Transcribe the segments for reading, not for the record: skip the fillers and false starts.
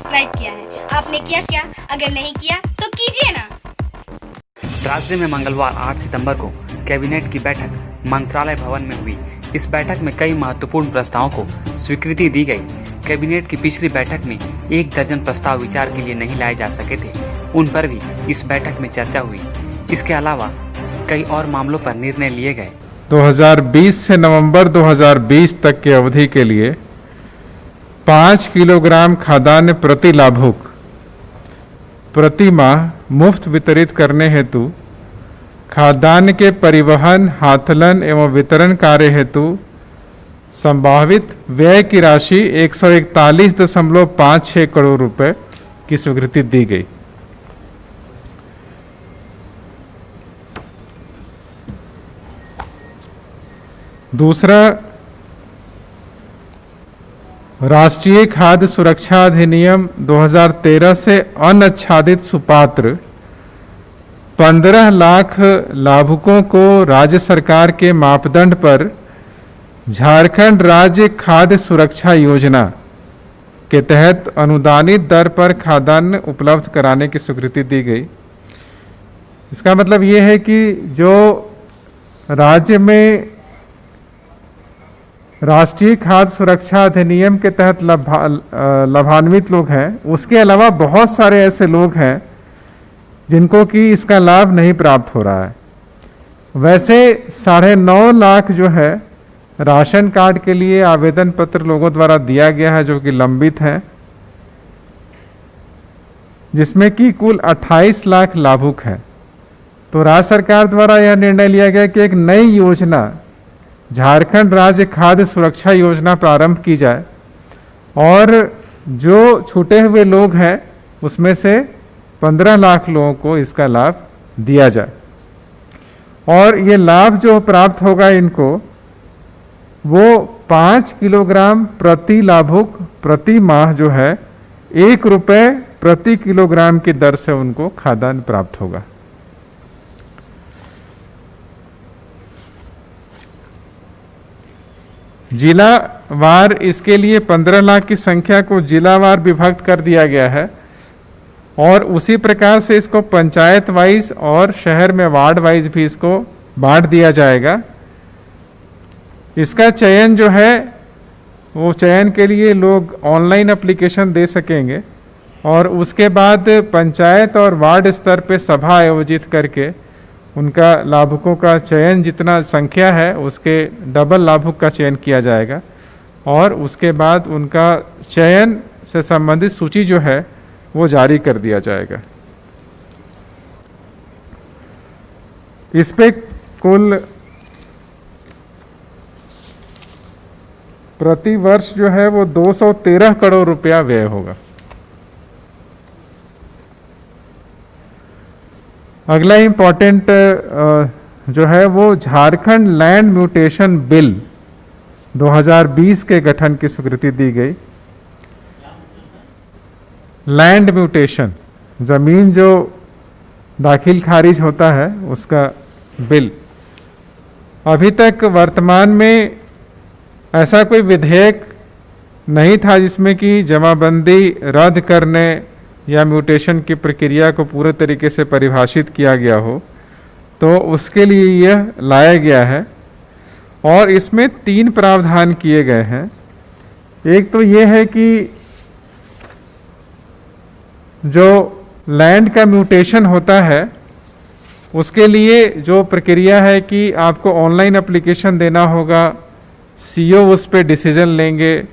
Subscribe किया है। आपने किया क्या? अगर नहीं किया तो कीजिए ना। राज्य में मंगलवार 8 सितंबर को कैबिनेट की बैठक मंत्रालय भवन में हुई। इस बैठक में कई महत्वपूर्ण प्रस्तावों को स्वीकृति दी गई। कैबिनेट की पिछली बैठक में 1 दर्जन प्रस्ताव विचार के लिए नहीं लाए जा सके थे, उन पर भी इस बैठक में चर्चा हुई। इसके अलावा कई और मामलों पर निर्णय लिए गए। 2020 से नवंबर 2020 तक की अवधि के लिए 5 किलोग्राम खाद्यान्न प्रति लाभुक प्रति माह मुफ्त वितरित करने हेतु खाद्यान्न के परिवहन, हाथलन एवं वितरण कार्य हेतु संभावित व्यय की राशि 141.56 करोड़ रुपए की स्वीकृति दी गई। दूसरा, राष्ट्रीय खाद्य सुरक्षा अधिनियम 2013 से अनाच्छादित सुपात्र 15 लाख लाभुकों को राज्य सरकार के मापदंड पर झारखंड राज्य खाद्य सुरक्षा योजना के तहत अनुदानित दर पर खाद्यान्न उपलब्ध कराने की स्वीकृति दी गई। इसका मतलब ये है कि जो राज्य में राष्ट्रीय खाद्य सुरक्षा अधिनियम के तहत लाभान्वित लोग हैं, उसके अलावा बहुत सारे ऐसे लोग हैं जिनको कि इसका लाभ नहीं प्राप्त हो रहा है। वैसे 9.5 लाख जो है राशन कार्ड के लिए आवेदन पत्र लोगों द्वारा दिया गया है, जो कि लंबित है, जिसमें कि कुल 28 लाख लाभुक हैं। तो राज्य सरकार द्वारा यह निर्णय लिया गया कि एक नई योजना, झारखंड राज्य खाद्य सुरक्षा योजना प्रारंभ की जाए और जो छूटे हुए लोग हैं उसमें से 15 लाख लोगों को इसका लाभ दिया जाए। और ये लाभ जो प्राप्त होगा इनको, वो 5 किलोग्राम प्रति लाभुक प्रति माह जो है 1 रुपए प्रति किलोग्राम की दर से उनको खाद्यान्न प्राप्त होगा। जिलावार इसके लिए 15 लाख की संख्या को जिलावार विभक्त कर दिया गया है और उसी प्रकार से इसको पंचायत वाइज और शहर में वार्ड वाइज भी इसको बांट दिया जाएगा। इसका चयन जो है वो चयन के लिए लोग ऑनलाइन एप्लीकेशन दे सकेंगे और उसके बाद पंचायत और वार्ड स्तर पे सभा आयोजित करके उनका लाभुकों का चयन, जितना संख्या है उसके डबल लाभुक का चयन किया जाएगा और उसके बाद उनका चयन से संबंधित सूची जो है वो जारी कर दिया जाएगा। इस पे कुल प्रति वर्ष जो है वो 213 करोड़ रुपया व्यय होगा। अगला इंपॉर्टेंट जो है वो झारखंड लैंड म्यूटेशन बिल 2020 के गठन की स्वीकृति दी गई। लैंड म्यूटेशन, जमीन जो दाखिल खारिज होता है उसका बिल। अभी तक वर्तमान में ऐसा कोई विधेयक नहीं था जिसमें कि जमाबंदी रद्द करने या म्यूटेशन की प्रक्रिया को पूरे तरीके से परिभाषित किया गया हो, तो उसके लिए यह लाया गया है और इसमें 3 प्रावधान किए गए हैं। एक तो यह है कि जो लैंड का म्यूटेशन होता है उसके लिए जो प्रक्रिया है कि आपको ऑनलाइन एप्लीकेशन देना होगा, सीओ उस पर डिसीजन लेंगे,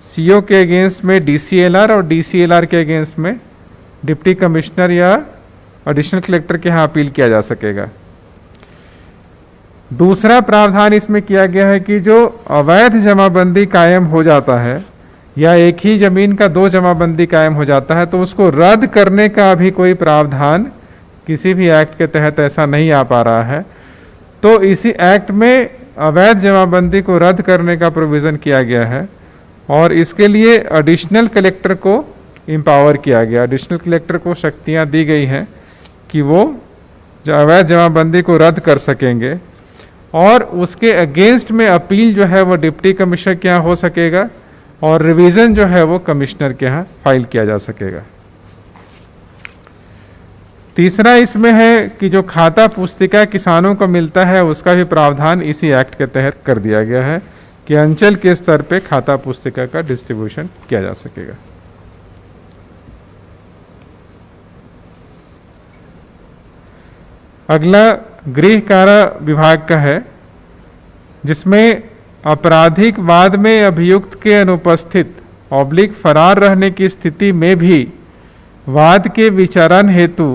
सीओ के अगेंस्ट में डीसीएलआर और डीसीएलआर के अगेंस्ट में डिप्टी कमिश्नर या एडिशनल कलेक्टर के यहाँ अपील किया जा सकेगा। दूसरा प्रावधान इसमें किया गया है कि जो अवैध जमाबंदी कायम हो जाता है या एक ही जमीन का 2 जमाबंदी कायम हो जाता है तो उसको रद्द करने का अभी कोई प्रावधान किसी भी एक्ट के तहत ऐसा नहीं आ पा रहा है। तो इसी एक्ट में अवैध जमाबंदी को रद्द करने का प्रोविजन किया गया है और इसके लिए एडिशनल कलेक्टर को एम्पावर किया गया। एडिशनल कलेक्टर को शक्तियां दी गई हैं कि वो अवैध जमाबंदी को रद्द कर सकेंगे और उसके अगेंस्ट में अपील जो है वो डिप्टी कमिश्नर के यहाँ हो सकेगा और रिवीजन जो है वो कमिश्नर के यहाँ फाइल किया जा सकेगा। तीसरा इसमें है कि जो खाता पुस्तिका किसानों को मिलता है उसका भी प्रावधान इसी एक्ट के तहत कर दिया गया है कि अंचल के स्तर पे खाता पुस्तिका का डिस्ट्रीब्यूशन किया जा सकेगा। अगला गृह कारा विभाग का है, जिसमें आपराधिक वाद में अभियुक्त के अनुपस्थित फरार रहने की स्थिति में भी वाद के विचारण हेतु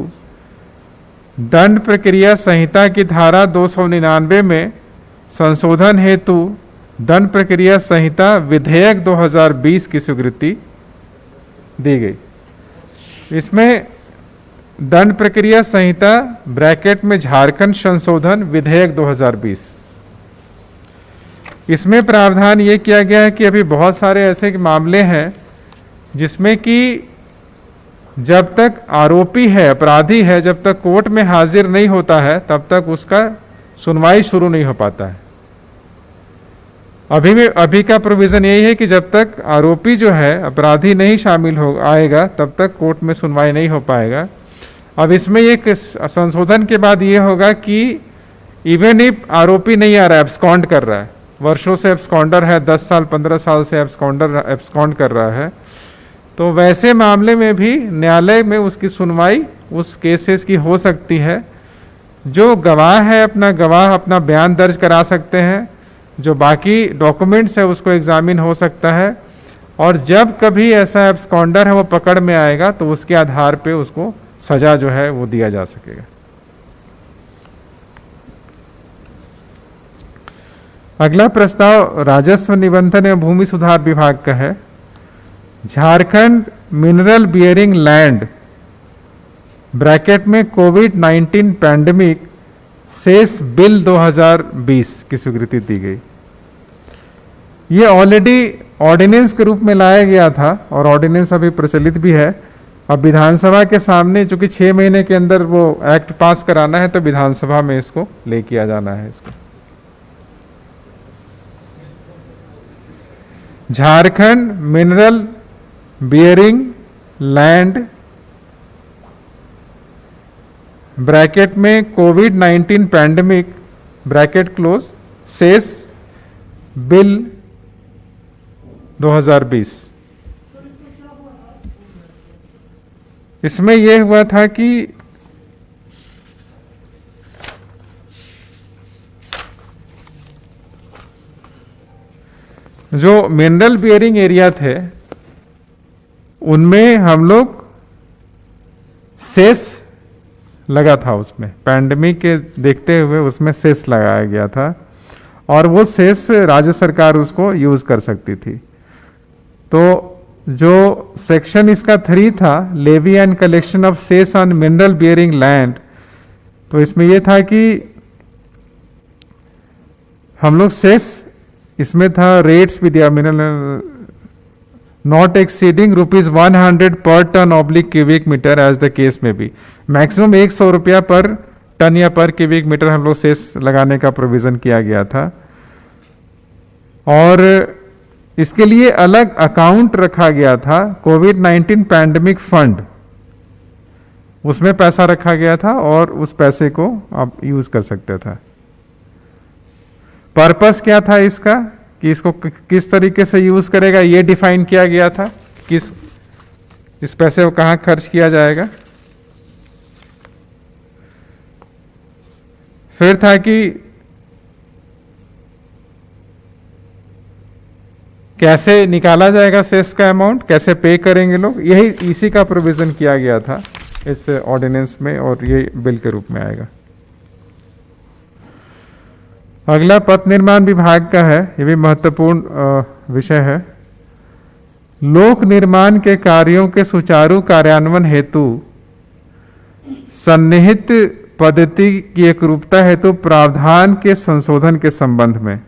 दंड प्रक्रिया संहिता की धारा 299 में संशोधन हेतु दंड प्रक्रिया संहिता विधेयक 2020 की स्वीकृति दी गई। इसमें दंड प्रक्रिया संहिता ब्रैकेट में झारखंड संशोधन विधेयक 2020, इसमें प्रावधान ये किया गया है कि अभी बहुत सारे ऐसे मामले हैं जिसमें कि जब तक आरोपी है, अपराधी है, जब तक कोर्ट में हाजिर नहीं होता है तब तक उसका सुनवाई शुरू नहीं हो पाता है। अभी का प्रोविजन यही है कि जब तक आरोपी जो है, अपराधी नहीं शामिल हो आएगा तब तक कोर्ट में सुनवाई नहीं हो पाएगा। अब इसमें एक संशोधन के बाद ये होगा कि इवन इफ आरोपी नहीं आ रहा है, एब्सकॉन्ड कर रहा है, वर्षों से एब्सकॉन्डर है, 10 साल 15 साल से एब्सकॉन्ड कर रहा है, तो वैसे मामले में भी न्यायालय में उसकी सुनवाई उस केसेस की हो सकती है। जो गवाह है अपना बयान दर्ज करा सकते हैं, जो बाकी डॉक्यूमेंट्स है उसको एग्जामिन हो सकता है, और जब कभी ऐसा एब्सकॉन्डर है वो पकड़ में आएगा तो उसके आधार पे उसको सजा जो है वो दिया जा सकेगा। अगला प्रस्ताव राजस्व निबंधन एवं भूमि सुधार विभाग का है। Jharkhand mineral bearing land bracket में कोविड-19 पैंडेमिक शेष बिल 2020 की स्वीकृति दी गई। ये ऑलरेडी ऑर्डिनेंस के रूप में लाया गया था और ऑर्डिनेंस अभी प्रचलित भी है। अब विधानसभा के सामने, चूंकि 6 महीने के अंदर वो एक्ट पास कराना है, तो विधानसभा में इसको ले किया जाना है। इसको Jharkhand mineral bearing land bracket में कोविड-19 पैंडेमिक ब्रैकेट क्लोज शेष बिल 2020। इसमें यह हुआ था कि जो मिनरल बियरिंग एरिया थे उनमें हम लोग सेस लगा था, उसमें पैंडेमिक के देखते हुए उसमें सेस लगाया गया था और वो सेस राज्य सरकार उसको यूज कर सकती थी। तो जो सेक्शन इसका 3 था, levy and collection of cess on mineral bearing land, तो इसमें यह था कि हम लोग सेस, इसमें था रेट्स भी दिया, mineral not exceeding ₹100 per tonne oblique cubic metre as the case में भी, मैक्सिमम 100 रुपया पर टन या पर क्यूबिक मीटर हम लोग सेस लगाने का प्रोविजन किया गया था। और इसके लिए अलग अकाउंट रखा गया था, कोविड-19 पैंडेमिक फंड, उसमें पैसा रखा गया था और उस पैसे को आप यूज कर सकते था। पर्पस क्या था इसका, कि इसको किस तरीके से यूज करेगा ये डिफाइन किया गया था, किस इस पैसे को कहां खर्च किया जाएगा। फिर था कि कैसे निकाला जाएगा सेस का अमाउंट, कैसे पे करेंगे लोग, यही इसी का प्रोविजन किया गया था इस ऑर्डिनेंस में और ये बिल के रूप में आएगा। अगला पथ निर्माण विभाग का है, ये भी महत्वपूर्ण विषय है। लोक निर्माण के कार्यों के सुचारू कार्यान्वयन हेतु सन्निहित पद्धति की एकरूपता हेतु प्रावधान के संशोधन के संबंध में,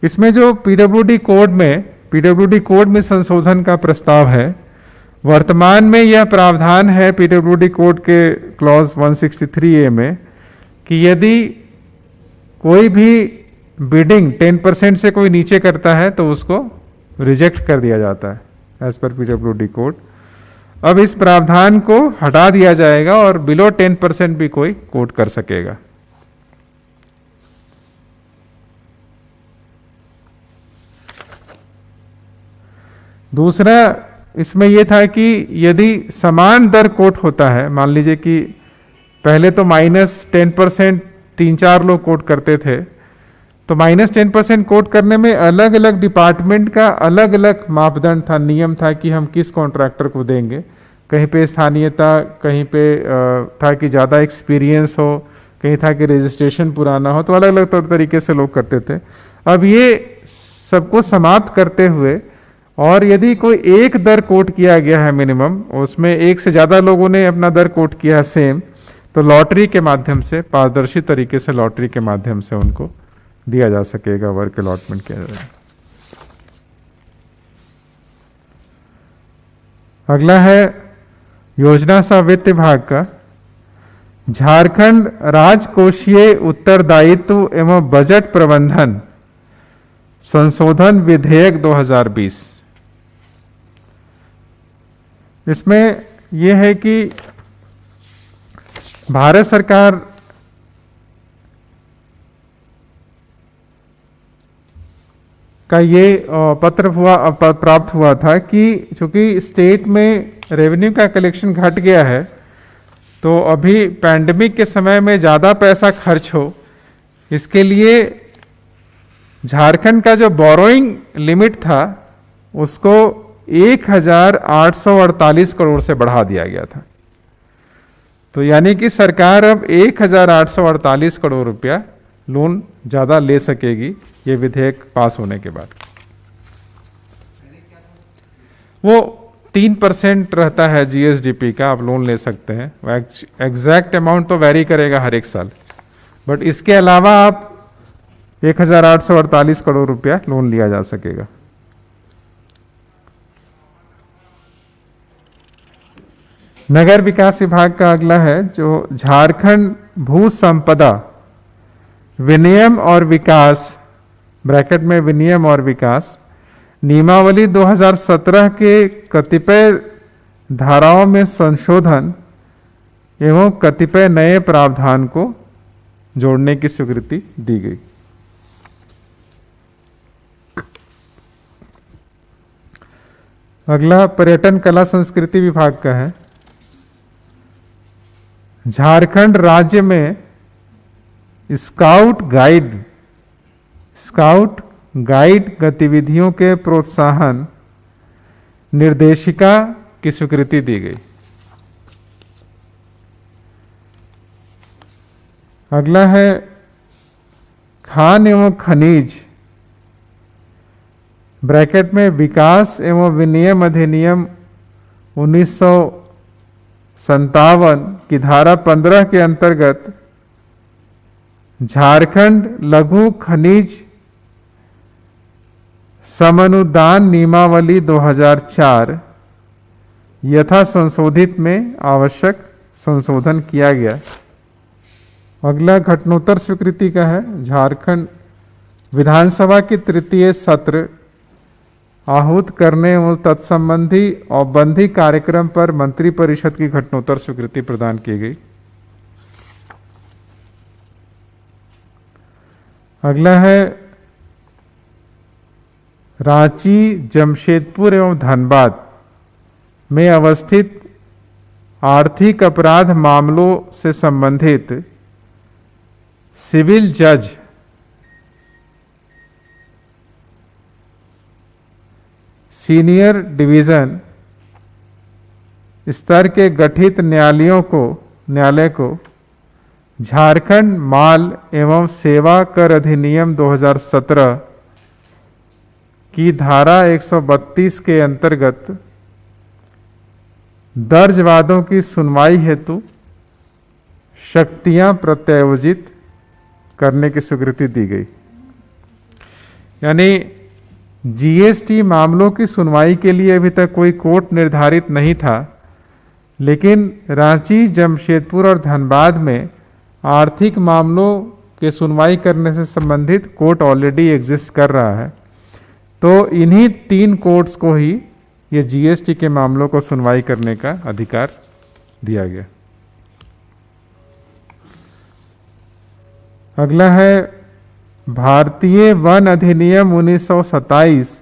इसमें जो पीडब्ल्यूडी कोड में संशोधन का प्रस्ताव है। वर्तमान में यह प्रावधान है पीडब्ल्यूडी कोड के क्लॉज 163A में कि यदि कोई भी बिडिंग 10% से कोई नीचे करता है तो उसको रिजेक्ट कर दिया जाता है एज पर पीडब्ल्यूडी कोड। अब इस प्रावधान को हटा दिया जाएगा और बिलो 10% भी कोई कोट कर सकेगा। दूसरा इसमें यह था कि यदि समान दर कोट होता है, मान लीजिए कि पहले तो -10% 3-4 लोग कोट करते थे, तो -10% कोट करने में अलग अलग डिपार्टमेंट का अलग अलग मापदंड था, नियम था कि हम किस कॉन्ट्रैक्टर को देंगे। कहीं पे स्थानीयता, कहीं पे था कि ज़्यादा एक्सपीरियंस हो, कहीं था कि रजिस्ट्रेशन पुराना हो, तो अलग अलग तरीके से लोग करते थे। अब ये सबको समाप्त करते हुए और यदि कोई एक दर कोट किया गया है मिनिमम, उसमें एक से ज़्यादा लोगों ने अपना दर कोट किया है सेम, तो लॉटरी के माध्यम से, पारदर्शी तरीके से लॉटरी के माध्यम से उनको दिया जा सकेगा, वर्क अलॉटमेंट किया जाएगा। अगला है योजना सह वित्त विभाग का झारखंड राजकोषीय उत्तरदायित्व एवं बजट प्रबंधन संशोधन विधेयक 2020। इसमें यह है कि भारत सरकार का ये पत्र प्राप्त हुआ था कि चूंकि स्टेट में रेवेन्यू का कलेक्शन घट गया है, तो अभी पैंडेमिक के समय में ज़्यादा पैसा खर्च हो, इसके लिए झारखंड का जो बोरोइंग लिमिट था उसको 1848 करोड़ से बढ़ा दिया गया था। तो यानी कि सरकार अब 1848 करोड़ रुपया लोन ज़्यादा ले सकेगी ये विधेयक पास होने के बाद। वो 3% रहता है जीएसडीपी का, आप लोन ले सकते हैं। एग्जैक्ट अमाउंट तो वेरी करेगा हर एक साल, बट इसके अलावा आप 1848 करोड़ रुपया लोन लिया जा सकेगा। नगर विकास विभाग का अगला है जो झारखंड भू संपदा विनियम और विकास, ब्रैकेट में विनियम और विकास, नियमावली 2017 के कतिपय धाराओं में संशोधन एवं कतिपय नए प्रावधान को जोड़ने की स्वीकृति दी गई। अगला पर्यटन कला संस्कृति विभाग का है। झारखंड राज्य में स्काउट गाइड गतिविधियों के प्रोत्साहन निर्देशिका की स्वीकृति दी गई। अगला है खान एवं खनिज, ब्रैकेट में विकास एवं विनियम अधिनियम 1957 की धारा 15 के अंतर्गत झारखंड लघु खनिज समनुदान नियमावली 2004 यथा संशोधित में आवश्यक संशोधन किया गया। अगला घटनोत्तर स्वीकृति का है। झारखंड विधानसभा की तृतीय सत्र आहूत करने एवं तत्संबंधी औपबंधी कार्यक्रम पर मंत्रिपरिषद की घटनोत्तर स्वीकृति प्रदान की गई। अगला है रांची, जमशेदपुर एवं धनबाद में अवस्थित आर्थिक अपराध मामलों से संबंधित सिविल जज सीनियर डिवीजन स्तर के गठित न्यायालय को झारखंड माल एवं सेवा कर अधिनियम 2017 की धारा 132 के अंतर्गत दर्ज वादों की सुनवाई हेतु शक्तियां प्रत्यायोजित करने की स्वीकृति दी गई। यानी जीएसटी मामलों की सुनवाई के लिए अभी तक कोई कोर्ट निर्धारित नहीं था, लेकिन रांची, जमशेदपुर और धनबाद में आर्थिक मामलों के सुनवाई करने से संबंधित कोर्ट ऑलरेडी एग्जिस्ट कर रहा है, तो इन्हीं 3 कोर्ट्स को ही ये जीएसटी के मामलों को सुनवाई करने का अधिकार दिया गया। अगला है भारतीय वन अधिनियम 1927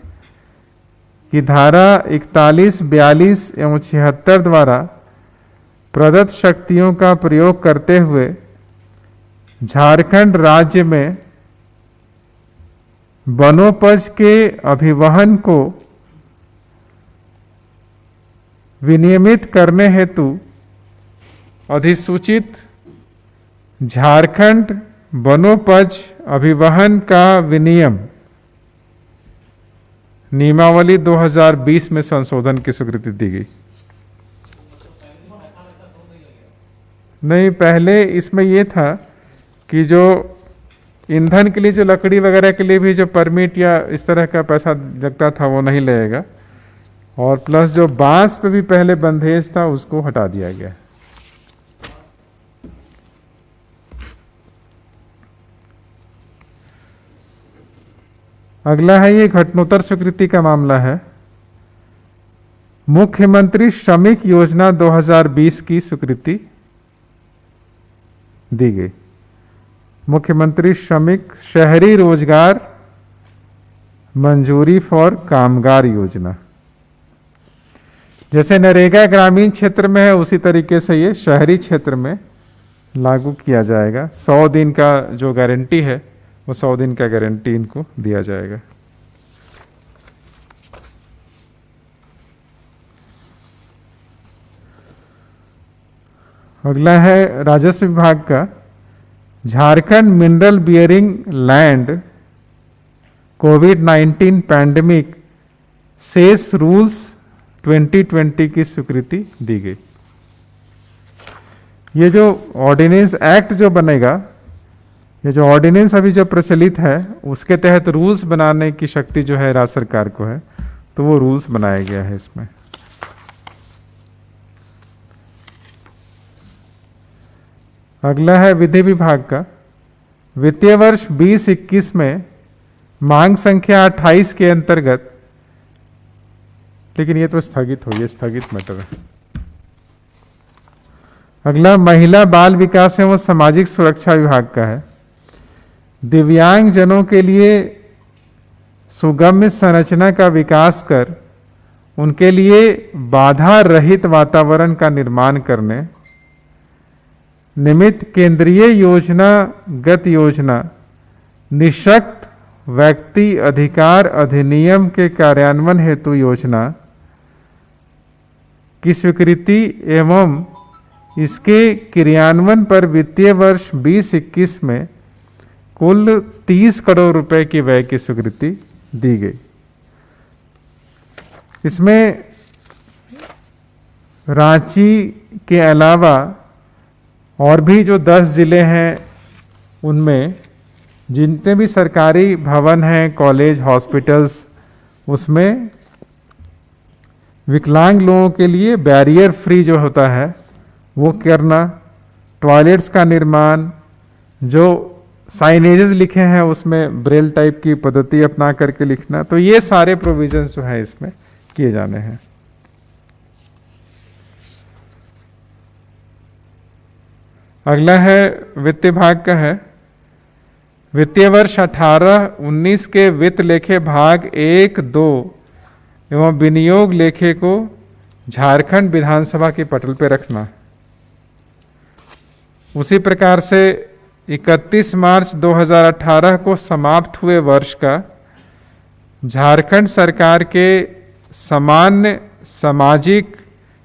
की धारा 41, 42 एवं 76 द्वारा प्रदत्त शक्तियों का प्रयोग करते हुए झारखंड राज्य में वनोपज के अभिवहन को विनियमित करने हेतु अधिसूचित झारखंड वनोपज अभिवहन का विनियम नियमावली 2020 में संशोधन की स्वीकृति दी गई। नहीं, पहले इसमें यह था कि जो ईंधन के लिए, जो लकड़ी वगैरह के लिए भी जो परमिट या इस तरह का पैसा लगता था वो नहीं लगेगा, और प्लस जो बांस पे भी पहले बंधेज था उसको हटा दिया गया। अगला है ये घटनोत्तर स्वीकृति का मामला है। मुख्यमंत्री श्रमिक योजना 2020 की स्वीकृति दी गई। मुख्यमंत्री श्रमिक शहरी रोजगार मंजूरी फॉर कामगार योजना, जैसे नरेगा ग्रामीण क्षेत्र में है उसी तरीके से ये शहरी क्षेत्र में लागू किया जाएगा। 100 दिन का जो गारंटी है वो 100 दिन का गारंटी इनको दिया जाएगा। अगला है राजस्व विभाग का झारखंड मिनरल बियरिंग लैंड कोविड-19 पैंडेमिक सेस रूल्स 2020 की स्वीकृति दी गई। ये जो ऑर्डिनेंस एक्ट जो बनेगा, ये जो ऑर्डिनेंस अभी जो प्रचलित है उसके तहत रूल्स बनाने की शक्ति जो है राज्य सरकार को है, तो वो रूल्स बनाया गया है इसमें। अगला है विधि विभाग का वित्तीय वर्ष 2021 में मांग संख्या 28 के अंतर्गत, लेकिन ये तो स्थगित हो, ये स्थगित मैटर है। अगला महिला बाल विकास एवं सामाजिक सुरक्षा विभाग का है। दिव्यांग जनों के लिए सुगम्य संरचना का विकास कर उनके लिए बाधा रहित वातावरण का निर्माण करने निमित्त केंद्रीय योजनागत योजना निःशक्त व्यक्ति अधिकार अधिनियम के कार्यान्वयन हेतु योजना की स्वीकृति एवं इसके क्रियान्वयन पर वित्तीय वर्ष 2021 में कुल 30 करोड़ रुपए की व्यय की स्वीकृति दी गई। इसमें रांची के अलावा और भी जो 10 जिले हैं उनमें जितने भी सरकारी भवन हैं, कॉलेज, हॉस्पिटल्स, उसमें विकलांग लोगों के लिए बैरियर फ्री जो होता है वो करना, टॉयलेट्स का निर्माण, जो साइनेजेस लिखे हैं उसमें ब्रेल टाइप की पद्धति अपना करके लिखना, तो ये सारे प्रोविजंस जो है इसमें किए जाने हैं। अगला है वित्त विभाग का है वित्तीय वर्ष 18-19 के वित्त लेखे भाग 1, 2 एवं विनियोग लेखे को झारखंड विधानसभा के पटल पर रखना। उसी प्रकार से 31 मार्च 2018 को समाप्त हुए वर्ष का झारखंड सरकार के सामान्य सामाजिक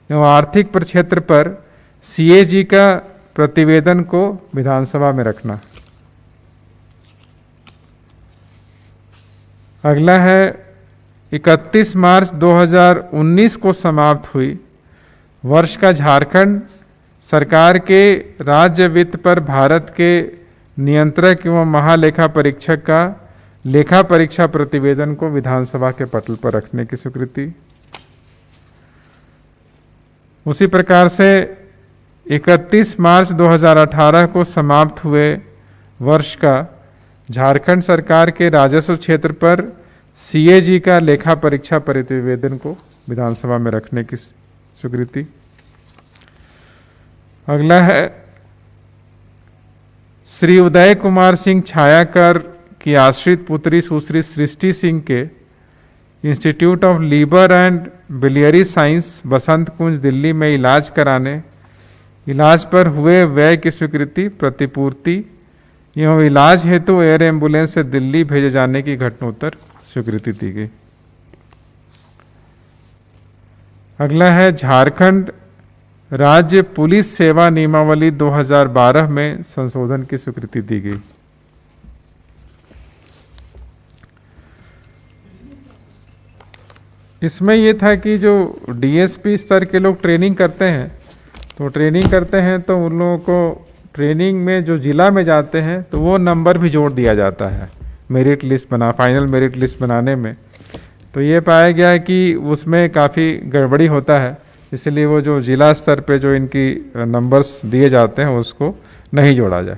एवं आर्थिक प्रक्षेत्र पर सीएजी का प्रतिवेदन को विधानसभा में रखना। अगला है 31 मार्च 2019 को समाप्त हुई वर्ष का झारखंड सरकार के राज्य वित्त पर भारत के नियंत्रक एवं महालेखा परीक्षक का लेखा परीक्षा प्रतिवेदन को विधानसभा के पटल पर रखने की स्वीकृति। उसी प्रकार से 31 मार्च 2018 को समाप्त हुए वर्ष का झारखंड सरकार के राजस्व क्षेत्र पर सीएजी का लेखा परीक्षा प्रतिवेदन को विधानसभा में रखने की स्वीकृति। अगला है श्री उदय कुमार सिंह छायाकर की आश्रित पुत्री सुश्री सृष्टि सिंह के institute of liver and biliary science Basant Kunj Delhi में इलाज कराने, इलाज पर हुए व्यय की स्वीकृति, प्रतिपूर्ति एवं इलाज हेतु एयर एम्बुलेंस से दिल्ली भेजे जाने की घटनोत्तर स्वीकृति दी गई। अगला है झारखंड राज्य पुलिस सेवा नियमावली 2012 में संशोधन की स्वीकृति दी गई। इसमें यह था कि जो डीएसपी स्तर के लोग ट्रेनिंग करते हैं तो उन लोगों को ट्रेनिंग में जो जिला में जाते हैं तो वो नंबर भी जोड़ दिया जाता है merit list final merit list बनाने में। तो ये पाया गया कि उसमें काफ़ी गड़बड़ी होता है, इसलिए वो जो जिला स्तर पे जो इनकी नंबर्स दिए जाते हैं उसको नहीं जोड़ा जाए।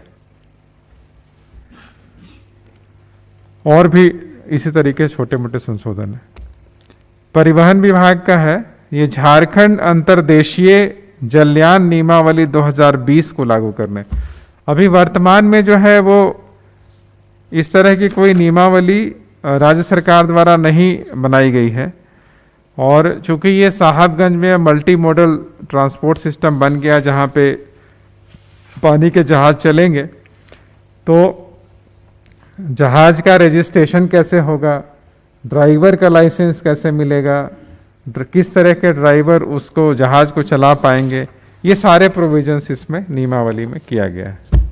और भी इसी तरीके छोटे मोटे संशोधन है। परिवहन विभाग का है, ये झारखंड अंतर्देशीय जलयान नियमावली 2020 को लागू करने। अभी वर्तमान में जो है वो इस तरह की कोई नियमावली राज्य सरकार द्वारा नहीं बनाई गई है, और चूंकि ये साहबगंज में मल्टी मॉडल ट्रांसपोर्ट सिस्टम बन गया जहाँ पे पानी के जहाज चलेंगे, तो जहाज का रजिस्ट्रेशन कैसे होगा, ड्राइवर का लाइसेंस कैसे मिलेगा, किस तरह के ड्राइवर उसको जहाज को चला पाएंगे, ये सारे प्रोविजंस इसमें नियमावली में किया गया है।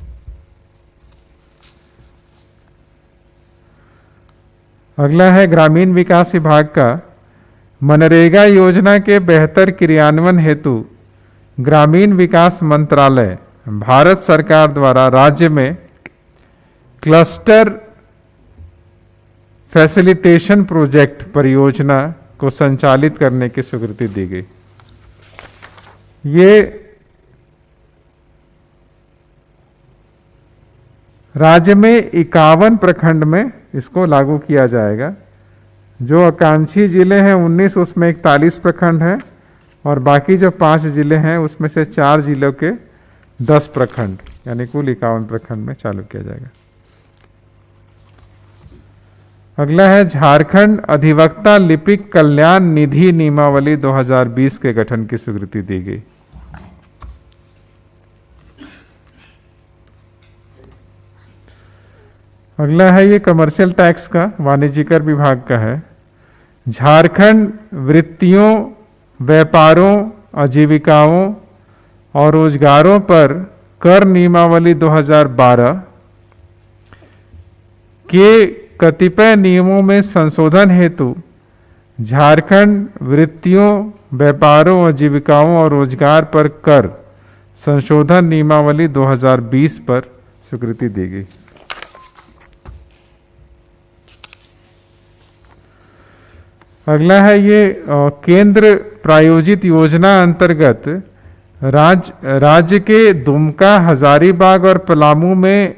अगला है ग्रामीण विकास विभाग का, मनरेगा योजना के बेहतर क्रियान्वयन हेतु ग्रामीण विकास मंत्रालय भारत सरकार द्वारा राज्य में क्लस्टर फैसिलिटेशन प्रोजेक्ट परियोजना को संचालित करने की स्वीकृति दी गई। ये राज्य में 51 प्रखंड में इसको लागू किया जाएगा। जो आकांक्षी जिले हैं 19, उसमें 41 प्रखंड हैं, और बाकी जो 5 जिले हैं उसमें से 4 जिलों के 10 प्रखंड, यानी कुल 51 प्रखंड में चालू किया जाएगा। अगला है झारखंड अधिवक्ता लिपिक कल्याण निधि नियमावली 2020 के गठन की स्वीकृति दी गई। अगला है ये कमर्शियल टैक्स का, वाणिज्यकर विभाग का है। झारखंड वृत्तियों, व्यापारों, आजीविकाओं और रोजगारों पर कर नियमावली 2012 के कतिपय नियमों में संशोधन हेतु झारखंड वृत्तियों, व्यापारों, आजीविकाओं और रोजगार पर कर संशोधन नियमावली 2020 पर स्वीकृति दी गई। अगला है ये केंद्र प्रायोजित योजना अंतर्गत राज्य के दुमका, हजारीबाग और पलामू में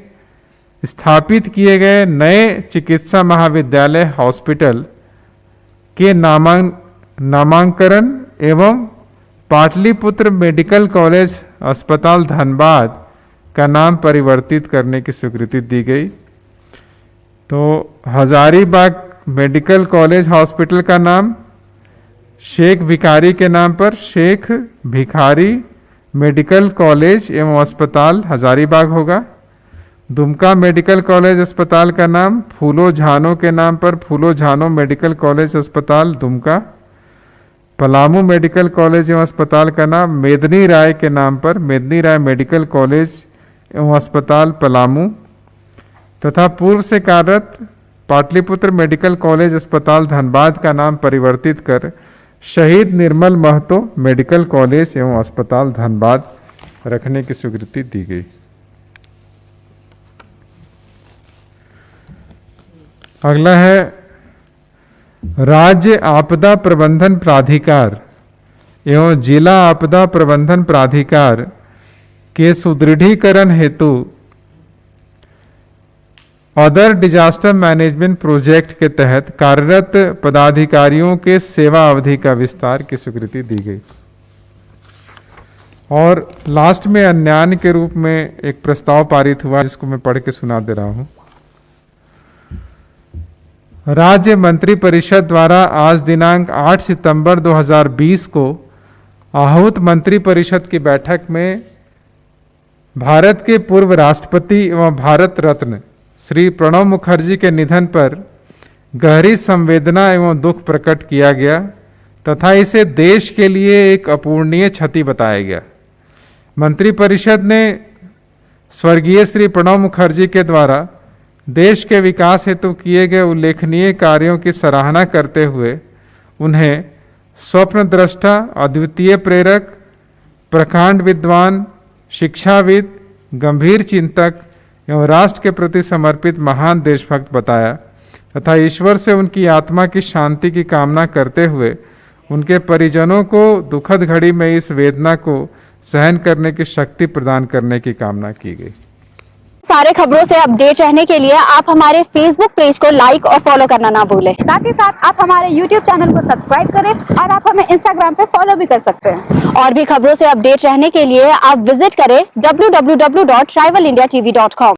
स्थापित किए गए नए चिकित्सा महाविद्यालय हॉस्पिटल के नामांकन एवं पाटलिपुत्र मेडिकल कॉलेज अस्पताल धनबाद का नाम परिवर्तित करने की स्वीकृति दी गई। तो हजारीबाग मेडिकल कॉलेज हॉस्पिटल का नाम शेख भिखारी के नाम पर शेख भिखारी मेडिकल कॉलेज एवं अस्पताल हजारीबाग होगा। दुमका मेडिकल कॉलेज अस्पताल का नाम फूलो झानो के नाम पर फूलो झानो मेडिकल कॉलेज अस्पताल दुमका। पलामू मेडिकल कॉलेज एवं अस्पताल का नाम मेदनी राय के नाम पर मेदनी राय मेडिकल कॉलेज एवं अस्पताल पलामू, तथा पूर्व से कार्यरत पाटलिपुत्र मेडिकल कॉलेज अस्पताल धनबाद का नाम परिवर्तित कर शहीद निर्मल महतो मेडिकल कॉलेज एवं अस्पताल धनबाद रखने की स्वीकृति दी गई। अगला है राज्य आपदा प्रबंधन प्राधिकार एवं जिला आपदा प्रबंधन प्राधिकार के सुदृढ़ीकरण हेतु अदर डिजास्टर मैनेजमेंट प्रोजेक्ट के तहत कार्यरत पदाधिकारियों के सेवा अवधि का विस्तार की स्वीकृति दी गई। और लास्ट में अन्यान्य के रूप में एक प्रस्ताव पारित हुआ जिसको मैं पढ़ के सुना दे रहा हूं। राज्य मंत्रिपरिषद द्वारा आज दिनांक 8 सितंबर 2020 को आहूत मंत्रिपरिषद की बैठक में भारत के पूर्व राष्ट्रपति एवं भारत रत्न श्री प्रणब मुखर्जी के निधन पर गहरी संवेदना एवं दुख प्रकट किया गया तथा इसे देश के लिए एक अपूरणीय क्षति बताया गया। मंत्रिपरिषद ने स्वर्गीय श्री प्रणब मुखर्जी के द्वारा देश के विकास हेतु किए गए उल्लेखनीय कार्यों की सराहना करते हुए उन्हें स्वप्नद्रष्टा, अद्वितीय प्रेरक, प्रकांड विद्वान, शिक्षाविद, गंभीर चिंतक एवं राष्ट्र के प्रति समर्पित महान देशभक्त बताया तथा ईश्वर से उनकी आत्मा की शांति की कामना करते हुए उनके परिजनों को दुखद घड़ी में इस वेदना को सहन करने की शक्ति प्रदान करने की कामना की गई। सारे खबरों से अपडेट रहने के लिए आप हमारे फेसबुक पेज को लाइक और फॉलो करना ना भूलें। साथ ही साथ आप हमारे यूट्यूब चैनल को सब्सक्राइब करें और आप हमें इंस्टाग्राम पे फॉलो भी कर सकते हैं। और भी खबरों से अपडेट रहने के लिए आप विजिट करें www.rivalindiatv.com।